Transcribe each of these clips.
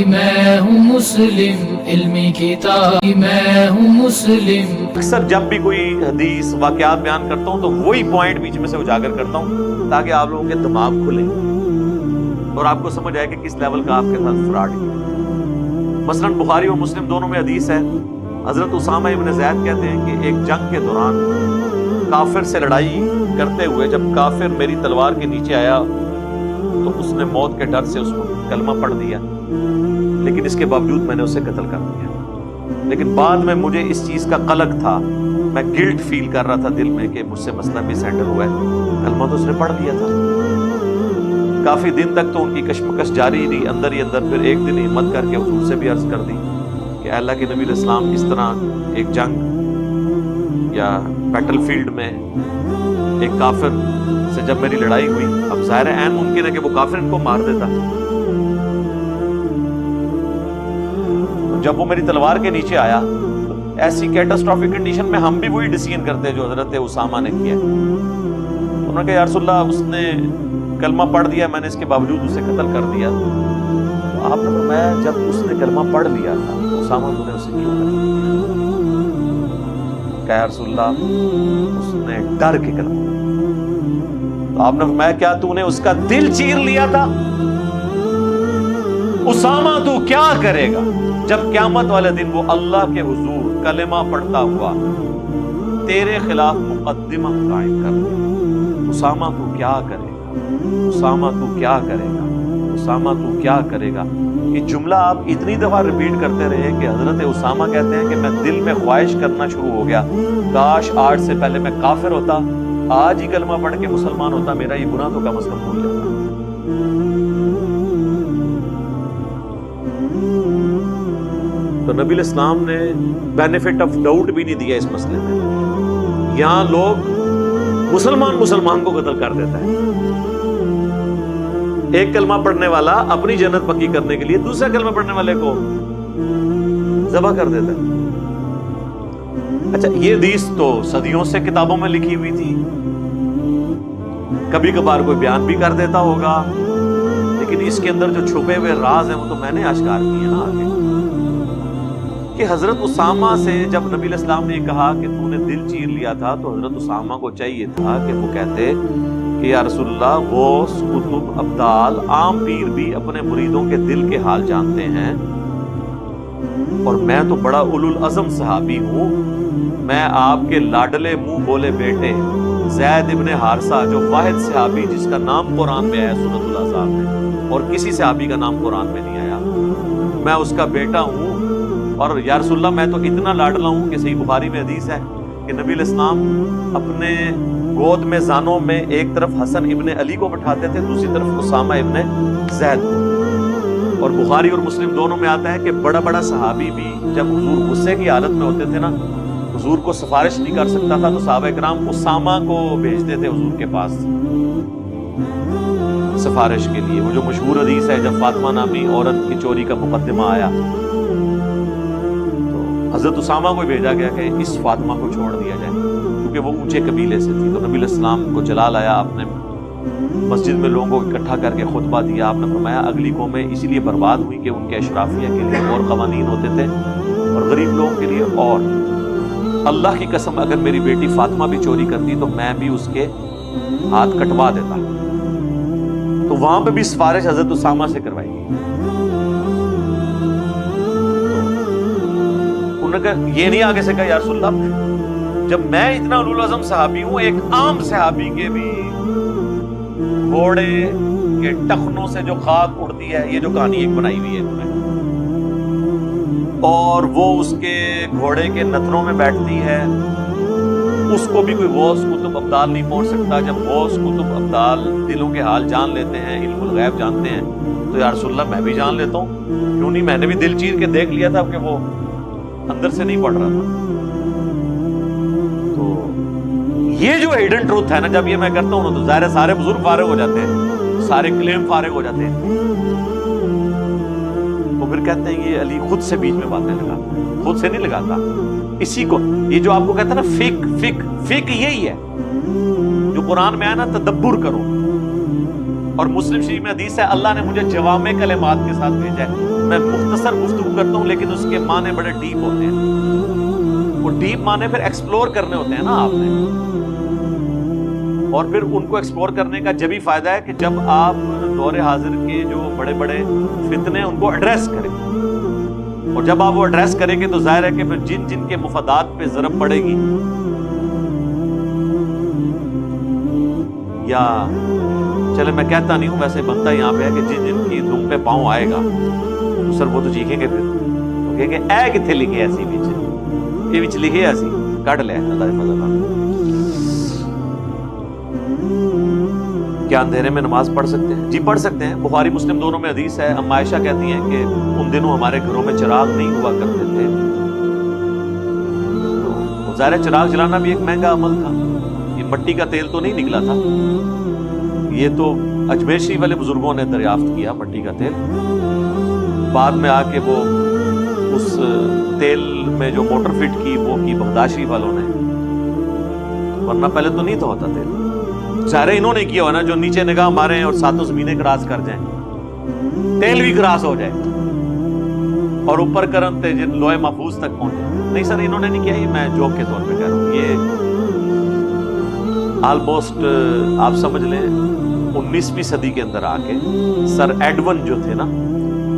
میں ہوں مسلم، علمی کتاب میں ہوں مسلم۔ اکثر جب بھی کوئی حدیث واقعات بیان کرتا ہوں تو وہی پوائنٹ بیچ میں سے اجاگر کرتا ہوں تاکہ آپ لوگوں کے دماغ کھلے اور آپ کو سمجھ آئے کہ کس لیول کا آپ کے ساتھ فراڈ ہے۔ مثلاً بخاری اور مسلم دونوں میں حدیث ہے، حضرت اسامہ ابن زید کہتے ہیں کہ ایک جنگ کے دوران کافر سے لڑائی کرتے ہوئے جب کافر میری تلوار کے نیچے آیا تو اس نے موت کے ڈر سے اس کو کلمہ پڑھ دیا، لیکن اس کے باوجود میں نے اسے قتل کر دیا۔ لیکن بعد میں مجھے اس چیز کا قلق تھا، میں گلٹ فیل کر رہا تھا دل میں کہ مجھ سے مسئلہ بھی سینڈل ہوا ہے، کلمہ تو اس نے پڑھ لیا تھا۔ کافی دن تک تو ان کی کشمکش جاری رہی اندر ہی اندر، پھر ایک دن ہمت کر کے حضور سے بھی عرض کر دی کہ اللہ کے نبی علیہ السلام، اس طرح ایک جنگ یا بیٹل فیلڈ میں ایک کافر سے جب میری لڑائی ہوئی، اب ظاہر ہے عین ممکن ہے کہ وہ کافر ان کو مار دیتا، جب وہ میری تلوار کے نیچے آیا ایسی کیٹاسٹرافک کنڈیشن میں ہم بھی وہی ڈیسیژن کرتے ہیں جو حضرت اسامہ نے کیا۔ انہوں نے کہا یا رسول اللہ، اس نے کلمہ پڑھ دیا، میں نے اس کے باوجود اسے قتل کر دیا۔ تو آپ نے فرمایا جب اس نے کلمہ پڑھ لیا تھا تو اسامہ تو نے اسے کیوں قتل کیا؟ کہا یا رسول اللہ، اس نے ڈر کے کلمہ پڑھا۔ تو آپ نے فرمایا کیا تو نے اس کا دل چیر لیا تھا؟ اسامہ تو کیا کرے گا جب قیامت والے دن وہ اللہ کے حضور کلمہ پڑھتا ہوا تیرے خلاف مقدمہ قائم کر دے؟ اسامہ تو کیا کرے گا؟ اسامہ تو کیا کرے گا؟ اسامہ تو کیا کرے گا؟ یہ جملہ آپ اتنی دفعہ ریپیٹ کرتے رہے کہ حضرت اسامہ کہتے ہیں کہ میں دل میں خواہش کرنا شروع ہو گیا، کاش آج سے پہلے میں کافر ہوتا، آج ہی کلمہ پڑھ کے مسلمان ہوتا، میرا یہ گناہ تو کم از کم بھول جاتا۔ تو نبی علیہ السلام نے بینیفٹ آف ڈاؤٹ بھی نہیں دیا اس مسئلے میں۔ یہاں لوگ مسلمان کو قتل کر دیتا ہے، ایک کلمہ پڑھنے والا اپنی جنت پکی کرنے کے لیے دوسرا کلمہ پڑھنے والے کو ذبح کر دیتا ہے۔ اچھا، یہ حدیث تو صدیوں سے کتابوں میں لکھی ہوئی تھی، کبھی کبھار کوئی بیان بھی کر دیتا ہوگا، لیکن اس کے اندر جو چھپے ہوئے راز ہیں وہ تو میں نے آشکار کیے نا آگے، کہ حضرت اسامہ سے جب نبی علیہ السلام نے کہا کہ تو نے دل چیر لیا تھا تو حضرت اسامہ کو چاہیے تھا کہ وہ کہتے کہ یا رسول اللہ، غوث، قطب، ابدال، عام پیر بھی اپنے مریدوں کے دل کے حال جانتے ہیں، اور میں تو بڑا اولو العزم صحابی ہوں، میں آپ کے لاڈلے منہ بولے بیٹے زید ابن حارثہ، جو واحد صحابی جس کا نام قرآن میں آیا سورۃ الاحزاب میں، اور کسی صحابی کا نام قرآن میں نہیں آیا، میں اس کا بیٹا ہوں، اور یا رسول اللہ میں تو اتنا لاڈلا ہوں کہ صحیح بخاری میں حدیث ہے کہ نبی علیہ السلام اپنے گود میں زانوں میں ایک طرف حسن ابن علی کو بٹھاتے تھے، دوسری طرف اسامہ ابن زید کو، اور بخاری اور مسلم دونوں میں آتا ہے کہ بڑا بڑا صحابی بھی جب حضور غصے کی حالت میں ہوتے تھے نا، حضور کو سفارش نہیں کر سکتا تھا تو صحابہ کرام اسامہ کو بھیجتے تھے حضور کے پاس سفارش کے لیے۔ وہ جو مشہور حدیث ہے جب فاطمہ نامی عورت کی چوری کا مقدمہ آیا تو حضرت اسامہ کو بھیجا گیا کہ اس فاطمہ کو چھوڑ دیا جائے، کیونکہ وہ اونچے قبیلے سے تھی۔ تو نبی علیہ السلام کو جلال آیا، آپ نے مسجد میں لوگوں کو اکٹھا کر کے خطبہ دیا، آپ نے فرمایا اگلی قومیں اسی لیے برباد ہوئی کہ ان کے اشرافیہ کے لیے اور قوانین ہوتے تھے اور غریب لوگوں کے لیے، اور اللہ کی قسم اگر میری بیٹی فاطمہ بھی چوری کرتی تو میں بھی اس کے ہاتھ کٹوا دیتا۔ تو وہاں پہ بھی سفارش حضرت اسامہ سے کروائی گئی۔ انہوں نے کہا، یہ نہیں آگے سے کہا یا رسول اللہ، جب میں اتنا اولو العزم صحابی ہوں، ایک عام صحابی کے بھی گھوڑے کے ٹخنوں سے جو خاک اڑتی ہے، یہ جو کہانی ایک بنائی ہوئی ہے انہوں نے، اور وہ اس کے گھوڑے کے نتنوں میں بیٹھتی ہے، اس کو بھی کوئی غوث قطب ابدال نہیں پہنچ سکتا۔ جب غوث قطب ابدال دلوں کے حال جان لیتے ہیں، علم الغیب جانتے ہیں، تو یا رسول اللہ میں بھی جان لیتا ہوں، کیوں نہیں، میں نے بھی دل چیر کے دیکھ لیا تھا کہ وہ اندر سے نہیں پڑھ رہا تھا۔ تو یہ جو ہیڈن ٹروتھ ہے نا، جب یہ میں کرتا ہوں تو ظاہر ہے سارے بزرگ فارغ ہو جاتے ہیں، سارے کلیم فارغ ہو جاتے ہیں، وہ پھر کہتے ہیں یہ علی خود سے بیچ میں باتیں لگاتا ہے، خود سے نہیں لگاتا، اسی کو یہ جو آپ کو کہتا ہے نا فک یہی ہے جو قرآن میں آیا نا، تدبر کرو، اور مسلم شریف میں حدیث ہے اللہ نے مجھے جوامع کلمات کے ساتھ بھیجا ہے، میں مختصر گفتگو کرتا ہوں لیکن اس کے معنی بڑے ڈیپ ہوتے ہیں، وہ ڈیپ معنی پھر ایکسپلور کرنے ہوتے ہیں نا آپ نے، اور پھر ان کو ایکسپلور کرنے کا جبھی فائدہ ہے کہ جب آپ دور حاضر کے جو بڑے بڑے فتنے ان کو ایڈریس کریں، اور جب آپ وہ ایڈریس کریں گے تو ظاہر ہے کہ پھر جن جن کے مفادات پہ ضرب پڑے گی یا چلے میں کہتا نہیں ہوں، ویسے بنتا یہاں پہ ہے کہ جن جن کی دم پہ پاؤں آئے گا تو سر وہ تو چیخیں گے، پھر تو کہیں گے اے کتنے لکھے ایسی بچ یہ بچ لکھے ایسی کٹ لے اللہ فضل۔ کیا اندھیرے میں نماز پڑھ سکتے ہیں؟ جی پڑھ سکتے ہیں، بخاری مسلم دونوں میں حدیث ہے، اما عائشہ کہتی ہیں کہ ان دنوں ہمارے گھروں میں چراغ نہیں ہوا کرتے تھے، تو ظاہر ہے چراغ جلانا بھی ایک مہنگا عمل تھا، یہ مٹی کا تیل تو نہیں نکلا تھا، یہ تو اجمیر شریف والے بزرگوں نے دریافت کیا مٹی کا تیل، بعد میں آ کے وہ اس تیل میں جو موٹر فٹ کی وہ کی بغداد شریف والوں نے، ورنہ پہلے تو نہیں تو ہوتا تیل، ظاہر انہوں نے کیا ہوا نا جو نیچے نگاہ مارے ہیں اور ساتوں زمینیں کراس کر جائیں، تیل بھی کراس ہو جائے اور اوپر کرن تے جن لوہے محفوظ تک پہنچے، نہیں سر انہوں نے نہیں کیا، یہ میں جوک کے طور پہ کہہ رہا ہوں، یہ آلموسٹ آپ سمجھ لیں 19ویں صدی کے اندر آ کے سر ایڈون جو تھے نا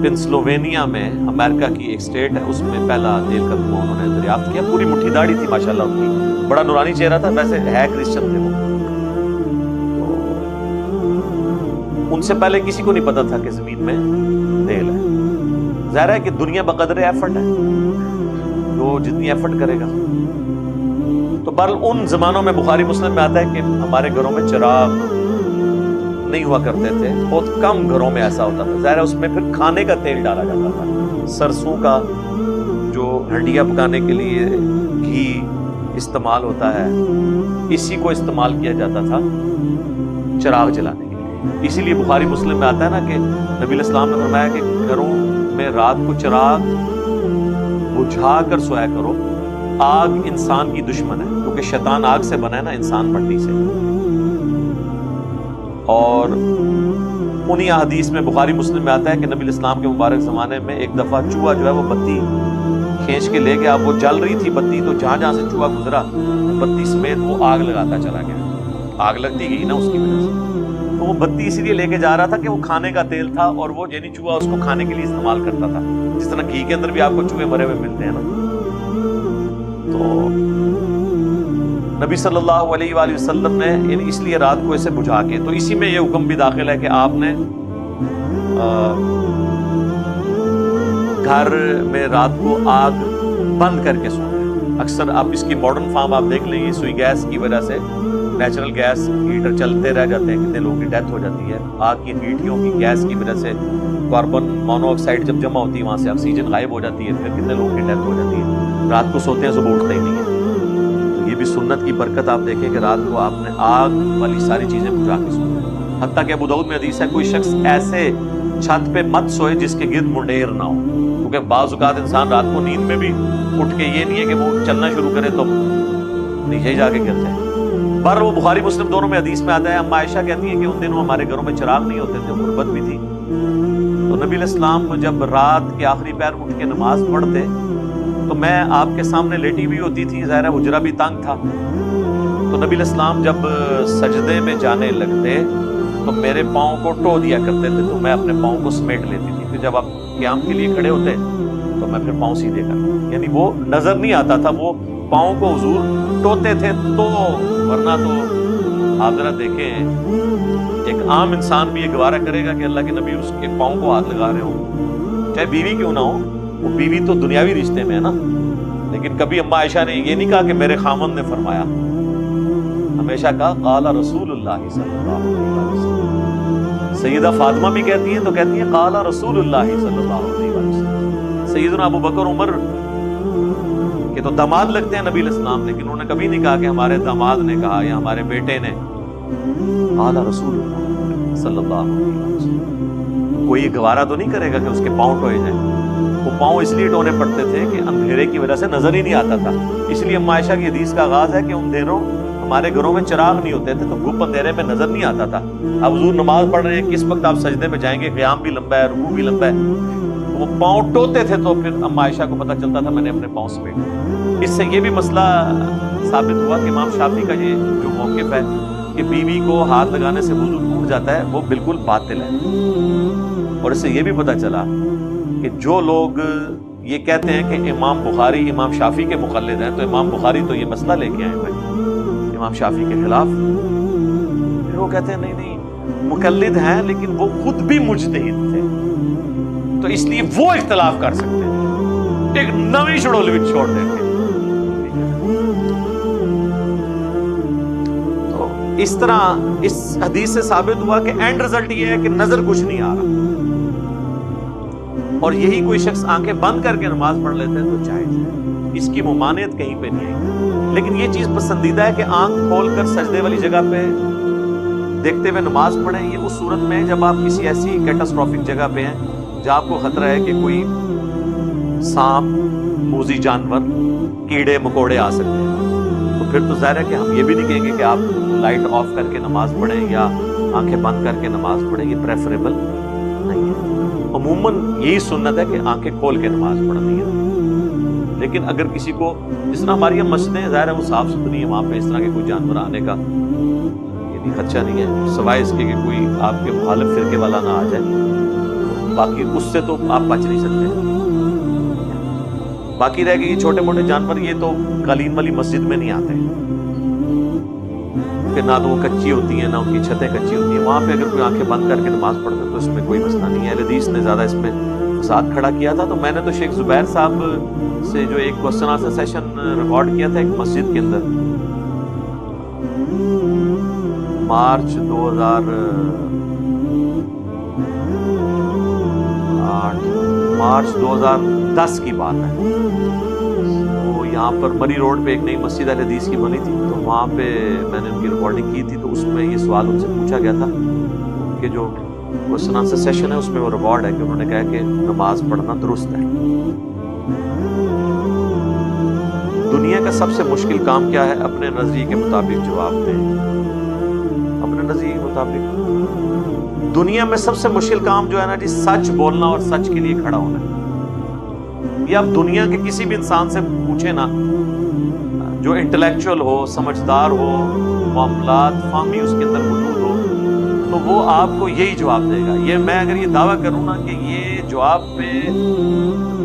پنسلوینیا میں، امریکہ کی ایک سٹیٹ ہے، اس میں پہلا تیل کا دھواں انہوں نے دریافت کیا، پوری مٹھی داڑھی تھی ماشاءاللہ ان کی، بڑا نورانی چہرہ تھا، ویسے ہے کرسچن تھے وہ، ان سے پہلے کسی کو نہیں پتا تھا کہ زمین میں تیل ہے، ظاہر ہے کہ دنیا بقدر ایفرٹ ہے، جو جتنی ایفرٹ کرے گا، تو بہرحال ان زمانوں میں بخاری مسلم میں آتا ہے کہ ہمارے گھروں میں چراغ نہیں ہوا کرتے تھے، بہت کم گھروں میں ایسا ہوتا تھا، ظاہر ہے اس میں پھر کھانے کا تیل ڈالا جاتا تھا، سرسوں کا جو ہنڈیاں پکانے کے لیے گھی استعمال ہوتا ہے، اسی کو استعمال کیا جاتا تھا چراغ جلانے کے لیے، اسی لیے بخاری مسلم میں آتا ہے نا کہ نبی علیہ السلام نے فرمایا کہ گھروں میں رات کو چراغ بجھا کر سویا کرو، آگ انسان کی دشمن ہے، کیونکہ شیطان آگ سے بنا ہے نا، انسان مٹی سے، اور انہی حدیث میں بخاری مسلم میں آتا ہے کہ نبی علیہ السلام کے مبارک زمانے میں ایک دفعہ چوہا جو ہے وہ بتی کھینچ کے لے گیا، وہ جل رہی تھی بتی، تو جہاں جہاں سے چوہا گزرا بتی سمیت وہ آگ لگاتا چلا گیا، آگ لگتی گئی نا اس کی وجہ سے، تو وہ بتی اسی لیے لے کے جا رہا تھا کہ وہ کھانے کا تیل تھا، اور وہ یعنی چوہا اس کو کھانے کے لیے استعمال کرتا تھا، جس طرح گھی کے اندر بھی آپ کو چوہے مرے ہوئے ملتے ہیں نا، تو نبی صلی اللہ علیہ وآلہ وسلم نے یعنی اس لیے رات کو اسے بجھا کے، تو اسی میں یہ حکم بھی داخل ہے کہ آپ نے گھر میں رات کو آگ بند کر کے سونا ہے، اکثر آپ اس کی ماڈرن فارم آپ دیکھ لیں، یہ سوئی گیس کی وجہ سے نیچرل گیس ہیٹر چلتے رہ جاتے ہیں، کتنے لوگوں کی ڈیتھ ہو جاتی ہے آگ کی ہیٹیوں کی گیس کی وجہ سے، کاربن مونو آکسائڈ جب جمع ہوتی ہے وہاں سے آکسیجن غائب ہو جاتی ہے، پھر کتنے لوگوں کی ڈیتھ ہو جاتی ہے، رات کو سوتے ہیں صبح اٹھتے ہی نہیں ہے، یہ بھی سنت کی برکت آپ دیکھیں کہ رات کو آپ نے آگ والی ساری چیزیں بجھا کے سونا ہے، حتیٰ کہ ابو داؤد میں حدیث ہے کوئی شخص ایسے چھت پہ مت سوئے جس کے گرد منڈیر نہ ہو، کیونکہ بعض اوقات انسان رات کو نیند میں بھی اٹھ کے یہ نہیں ہے کہ وہ چلنا شروع کرے تو نیچے جا کے گر جائے، پر وہ بخاری مسلم دونوں میں حدیث میں آتا ہے، اما عائشہ کہتی ہیں کہ ان دنوں ہمارے گھروں میں چراغ نہیں ہوتے تھے، غربت بھی تھی، تو نبی علیہ السلام جب رات کے آخری پہر اٹھ کے نماز پڑھتے تو میں آپ کے سامنے لیٹی ہوئی ہوتی تھی، ظاہر ہے حجرہ بھی تنگ تھا، تو نبی علیہ السلام جب سجدے میں جانے لگتے تو میرے پاؤں کو ٹو دیا کرتے تھے، تو میں اپنے پاؤں کو سمیٹ لیتی تھی، پھر جب آپ قیام کے لیے کھڑے ہوتے تو میں پھر پاؤں سیدھے کر، یعنی وہ نظر نہیں آتا تھا، وہ پاؤں کو حضور ٹوتے تھے، تو ورنہ تو آپ ذرا دیکھیں ایک عام انسان بھی یہ گوارہ کرے گا کہ اللہ کے نبی اس کے پاؤں کو ہاتھ لگا رہے ہوں، چاہے بیوی کیوں نہ ہو، وہ بیوی تو دنیاوی رشتے میں ہے نا، لیکن کبھی اما عائشہ نے یہ نہیں کہا کہ میرے خامند نے فرمایا، ہمیشہ کہا قال رسول اللہ صلی اللہ علیہ وسلم، سیدہ فاطمہ بھی کہتی ہیں تو کہتی ہیں قال رسول اللہ صلی اللہ علیہ وسلم، سیدنا ابو بکر عمر کہ تو داماد لگتے ہیں نبی علیہ السلام، لیکن انہوں نے کبھی نہیں کہا کہ ہمارے داماد نے کہا یا ہمارے بیٹے نے، قال رسول اللہ صلی اللہ علیہ وسلم، کوئی گوارہ تو نہیں کرے گا کہ اس کے پاؤں ٹوئے جائیں، وہ پاؤں اس لیے ٹونے پڑتے تھے کہ اندھیرے کی وجہ سے نظر ہی نہیں آتا تھا، اس لیے اما عائشہ کی حدیث کا آغاز ہے کہ ان دنوں ہمارے گھروں میں چراغ نہیں ہوتے تھے تو گھپ اندھیرے میں نظر نہیں آتا تھا. اب حضور نماز پڑھ رہے ہیں, کس وقت آپ سجدے میں جائیں گے, قیام بھی لمبا ہے, رکوع بھی لمبا ہے, وہ پاؤں ٹوتے تھے تو پھر اما عائشہ کو پتہ چلتا تھا میں نے اپنے پاؤں سمیٹے. اس سے یہ بھی مسئلہ ثابت ہوا کہ امام شافعی کا یہ جو موقف ہے کہ بیوی کو ہاتھ لگانے سے وضو ٹوٹ جاتا ہے وہ بالکل باطل ہے. اور اس سے یہ بھی پتہ چلا کہ جو لوگ یہ کہتے ہیں کہ امام بخاری امام شافعی کے مقلد ہیں تو امام بخاری تو یہ مسئلہ لے کے آئے ہیں امام شافعی کے خلاف. پھر وہ کہتے ہیں نہیں مقلد ہیں لیکن وہ خود بھی مجتہد تھے تو اس لیے وہ اختلاف کر سکتے ہیں, ایک نویں شڈول وچ چھوڑ دیں گے. تو اس طرح اس حدیث سے ثابت ہوا کہ اینڈ رزلٹ یہ ہے کہ نظر کچھ نہیں آ رہا, اور یہی کوئی شخص آنکھیں بند کر کے نماز پڑھ لیتے ہیں تو جائز ہے, اس کی ممانعت کہیں پہ نہیں آئی. لیکن یہ چیز پسندیدہ ہے کہ آنکھ کھول کر سجدے والی جگہ پہ دیکھتے ہوئے نماز پڑھیں. یہ اس صورت میں جب آپ کسی ایسی کیٹاسٹرافک جگہ پہ ہیں جہاں آپ کو خطرہ ہے کہ کوئی سانپ, موذی جانور, کیڑے مکوڑے آ سکتے ہیں, تو پھر تو ظاہر ہے کہ ہم یہ بھی نہیں کہیں گے کہ آپ لائٹ آف کر کے نماز پڑھیں یا آنکھیں بند کر کے نماز پڑھیں, یہ پریفریبل نہیں ہے. عموماً یہی سنت ہے کہ آنکھیں کھول کے نماز پڑھنی ہے. لیکن اگر کسی کو, جس طرح ہماری مسجدیں ظاہر ہے وہ صاف ستھری ہیں, وہاں پہ اس طرح کے کوئی جانور آنے کا یعنی خدشہ نہیں ہے سوائے اس کے کہ کوئی آپ کے مخالف فرقے والا نہ آ جائے, باقی اس سے تو آپ بچ نہیں سکتے. باقی رہ گئے یہ چھوٹے موٹے جانور, یہ تو قالین والی مسجد میں نہیں آتے کہ نہ تو وہ کچی ہوتی ہیں نہ ان کی چھتیں کچی ہوتی ہیں. وہاں پہ اگر کوئی آنکھیں بند کر کے نماز پڑھتا ہے تو اس میں کوئی مسئلہ نہیں ہے. اہل حدیث نے زیادہ اس میں فساد کھڑا کیا تھا. تو میں نے تو شیخ زبیر صاحب سے جو ایک کوسچن آنسر سیشن ریکارڈ کیا تھا ایک مسجد کے اندر, مارچ 2010 کی بات ہے. تو یہاں پر مری روڈ پہ ایک نئی مسجد اہل حدیث کی بنی تھی, تو وہاں پہ میں نے ان کی ریکارڈنگ کی تھی. تو اس میں یہ سوال ان سے پوچھا گیا تھا کہ جو کوسچن آنسر سیشن ہے اس میں وہ ریکارڈ ہے کہ انہوں نے کہا کہ نماز پڑھنا درست ہے. دنیا کا سب سے مشکل کام کیا ہے؟ اپنے نظریے کے مطابق جواب دیں. اپنے نظریے کے مطابق دنیا میں سب سے مشکل کام جو ہے نا جی, سچ بولنا اور سچ کے لیے کھڑا ہونا ہے. یہ آپ دنیا کے کسی بھی انسان سے پوچھیں نا جو انٹلیکچوئل ہو, سمجھدار ہو, معاملات فہمی اس کے اندر موجود ہو, تو وہ آپ کو یہی جواب دے گا. یہ میں اگر یہ دعویٰ کروں نا کہ یہ جواب پہ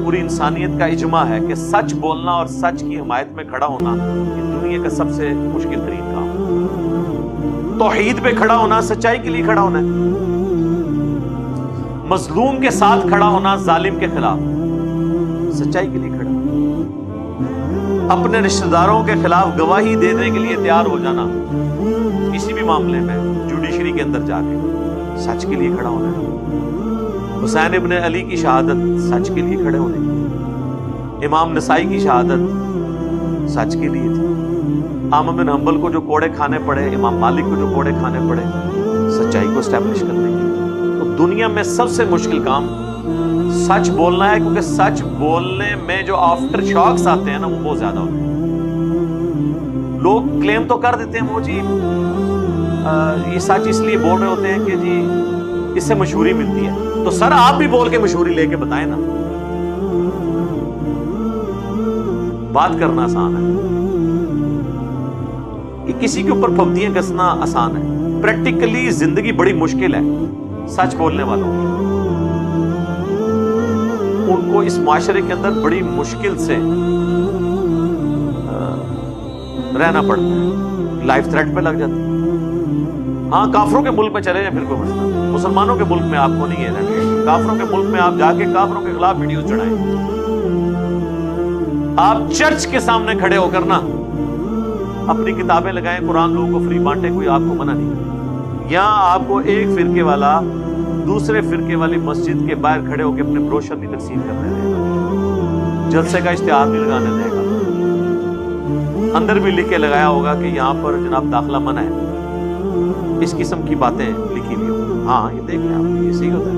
پوری انسانیت کا اجماع ہے کہ سچ بولنا اور سچ کی حمایت میں کھڑا ہونا یہ دنیا کا سب سے مشکل ترین کام ہے. توحید پہ کھڑا ہونا, سچائی کے لیے کھڑا ہونا ہے, مظلوم کے ساتھ کھڑا ہونا, ظالم کے خلاف سچائی کے لیے کھڑا ہونا, اپنے رشتہ داروں کے خلاف گواہی دینے کے لیے تیار ہو جانا کسی بھی معاملے میں جوڈیشری کے اندر جا کے سچ کے لیے کھڑا ہونا ہے. حسین ابن علی کی شہادت سچ کے لیے کھڑے ہونے, امام نسائی کی شہادت سچ کے لیے تھی, احمد بن حنبل کو جو کوڑے کھانے پڑے, امام مالک کو جو کوڑے کھانے پڑے سچائی کو اسٹیبلش کرنے کے لیے. تو دنیا میں سب سے مشکل کام سچ بولنا ہے, کیونکہ سچ بولنے میں جو آفٹر شاکس آتے ہیں نا وہ بہت زیادہ ہوتے ہیں. لوگ کلیم تو کر دیتے ہیں وہ جی یہ سچ اس لیے بول رہے ہوتے ہیں کہ جی اس سے مشہوری ملتی ہے. تو سر آپ بھی بول کے مشہوری لے کے بتائیں نا. بات کرنا آسان ہے, کہ کسی کے اوپر پابندیاں کسنا آسان ہے. پریکٹیکلی زندگی بڑی مشکل ہے سچ بولنے والوں کی. ان کو اس معاشرے کے اندر بڑی مشکل سے رہنا پڑتا ہے, لائف تھریٹ پہ لگ جاتا ہے. ہاں کافروں کے ملک میں چلے جائیں پھر کوئی مسئلہ نہیں, مسلمانوں کے ملک میں آپ کو نہیں ہے رہنا. کافروں کے ملک میں آپ جا کے کافروں کے خلاف ویڈیوز چڑھائیں. آپ چرچ کے سامنے کھڑے ہو کر نا اپنی کتابیں لگائیں, قرآن لوگوں کو فری بانٹیں, کوئی آپ کو منع نہیں کرے. یہاں آپ کو ایک فرقے والا دوسرے فرقے والی مسجد کے باہر کھڑے ہو کے اپنے بروشر نہیں تقسیم کرنے دے گا, جلسے کا اشتہار نہیں لگانے دے گا. اندر بھی لکھ کے لگایا ہوگا کہ یہاں پر جناب داخلہ منع ہے, اس قسم کی باتیں لکھی ہوئی ہوں. ہاں یہ دیکھ لیں آپ, یہ صحیح ہوتا ہے.